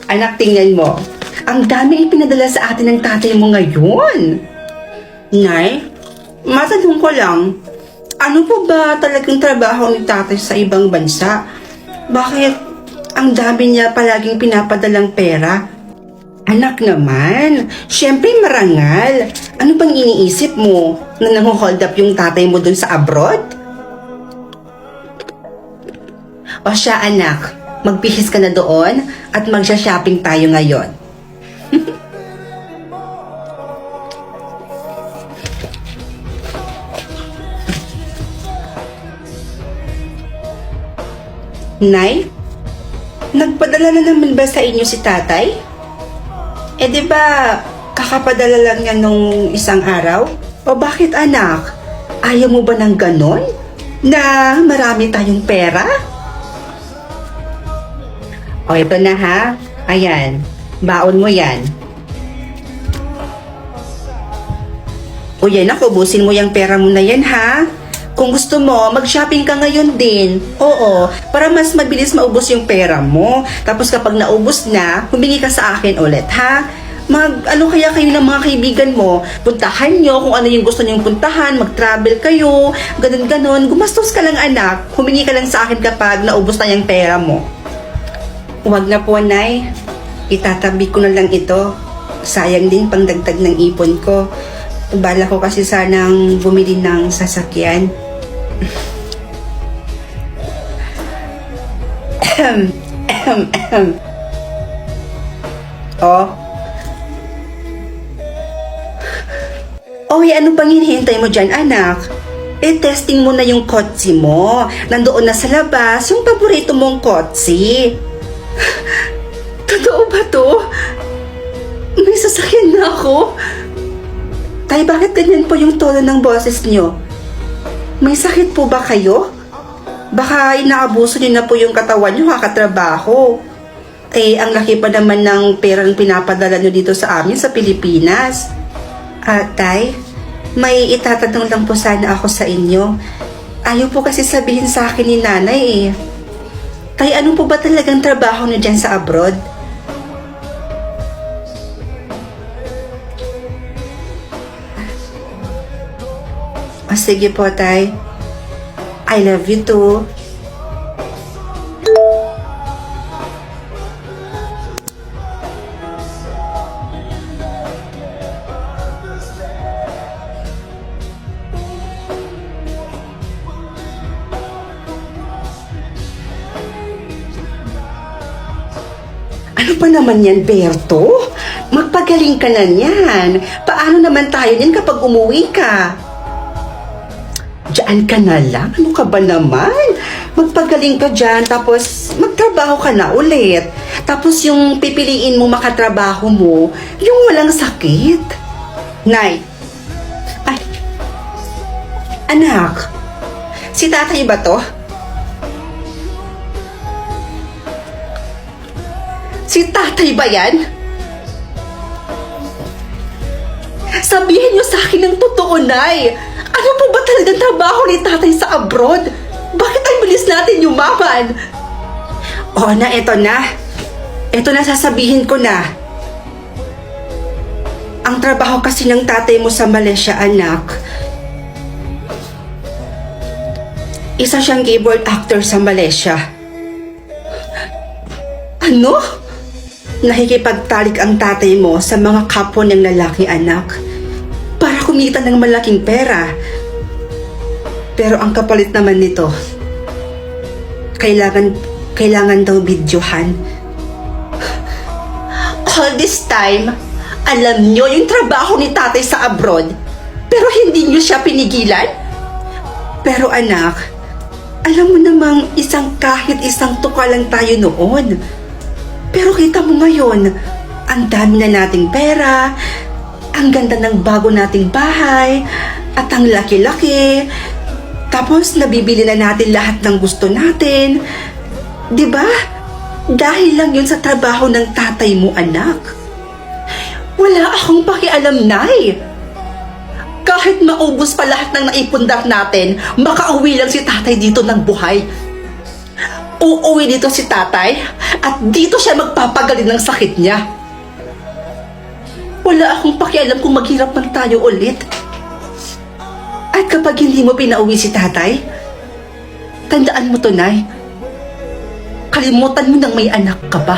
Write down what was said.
Anak, tingnan mo. Ang daming ipinadala sa atin ng tatay mo ngayon. Nay, matanong ko lang, ano po ba talagang trabaho ni tatay sa ibang bansa? Bakit ang dami niya palaging pinapadalang pera? Anak naman, syempre marangal. Ano bang iniisip mo na nang-hold up yung tatay mo dun sa abroad? O siya anak, magbihis ka na doon at magsha-shopping tayo ngayon. Nay, nagpadala na naman ba sa inyo si tatay? Di ba kakapadala lang niya nung isang araw? O bakit anak? Ayaw mo ba ng ganon? Na marami tayong pera? O ito na ha. Ayan, baon mo yan. O yan, ubusin mo yung pera mo na yan ha. Kung gusto mo, mag-shopping ka ngayon din. Oo, para mas mabilis maubos yung pera mo. Tapos kapag naubos na, humingi ka sa akin ulit, ha? Ano kaya kayo ng mga kaibigan mo? Puntahan nyo kung ano yung gusto nyong puntahan, mag-travel kayo, ganun-ganon. Gumastos ka lang anak, humingi ka lang sa akin kapag naubos na yung pera mo. Huwag na po, Nay. Itatabi ko na lang ito. Sayang din pang dagdag ng ipon ko. Bala ko kasi sanang bumili ng sasakyan. Oh. Oy, ano pang hinihintay mo dyan, anak? Testing mo na yung kotse mo. Nandoon na sa labas yung paborito mong kotse. Totoo ba to? May sasakyan na ako? Tay, bakit ganyan po yung tono ng boses nyo? May sakit po ba kayo? Baka inaabuso niyo na po yung katawan nyo kakatrabaho. Ang laki pa naman ng perang pinapadala nyo dito sa amin sa Pilipinas. Tay, may itatanong lang po sana ako sa inyo. Ayaw po kasi sabihin sa akin ni nanay eh. Tay, ano po ba talagang trabaho nyo dyan sa abroad? Sige po, tay. I love you too. Ano pa naman yan, Berto? Magpagaling ka na yan. Paano naman tayo yan kapag umuwi ka? Diyan ka na lang? Ano ka ba naman? Magpagaling ka dyan, tapos magtrabaho ka na ulit. Tapos yung pipiliin mo makatrabaho mo, yung walang sakit. Nay, ay, anak, si tatay ba to? Si tatay ba yan? Sabihin niyo sa akin ng totoo, Nay. Ano po ba talagang trabaho ni tatay sa abroad? Bakit ang bilis natin yumaman? Oo na, eto na. Eto na, sasabihin ko na. Ang trabaho kasi ng tatay mo sa Malaysia, anak. Isa siyang keyboard actor sa Malaysia. Ano? Nakikipagtalik ang tatay mo sa mga kapwa niyang lalaki, anak. Para kumita ng malaking pera. Pero ang kapalit naman nito, kailangan daw videohan. All this time, alam nyo yung trabaho ni tatay sa abroad, pero hindi nyo siya pinigilan? Pero anak, alam mo namang kahit isang tuka lang tayo noon. Pero kita mo ngayon, ang dami na nating pera, ang ganda ng bago nating bahay, at ang laki-laki. Tapos nabibili na natin lahat ng gusto natin. 'Di ba? Dahil lang yun sa trabaho ng tatay mo, anak. Wala akong pakialam, Nay. Kahit maubos pa lahat ng naipundar natin, makauwi lang si tatay dito ng buhay. uuwi dito si tatay at dito siya magpapagaling ng sakit niya. Wala akong pakialam kung maghirap man tayo ulit. At kapag hindi mo pinauwi si tatay, tandaan mo to, Nay. Kalimutan mo nang may anak ka pa.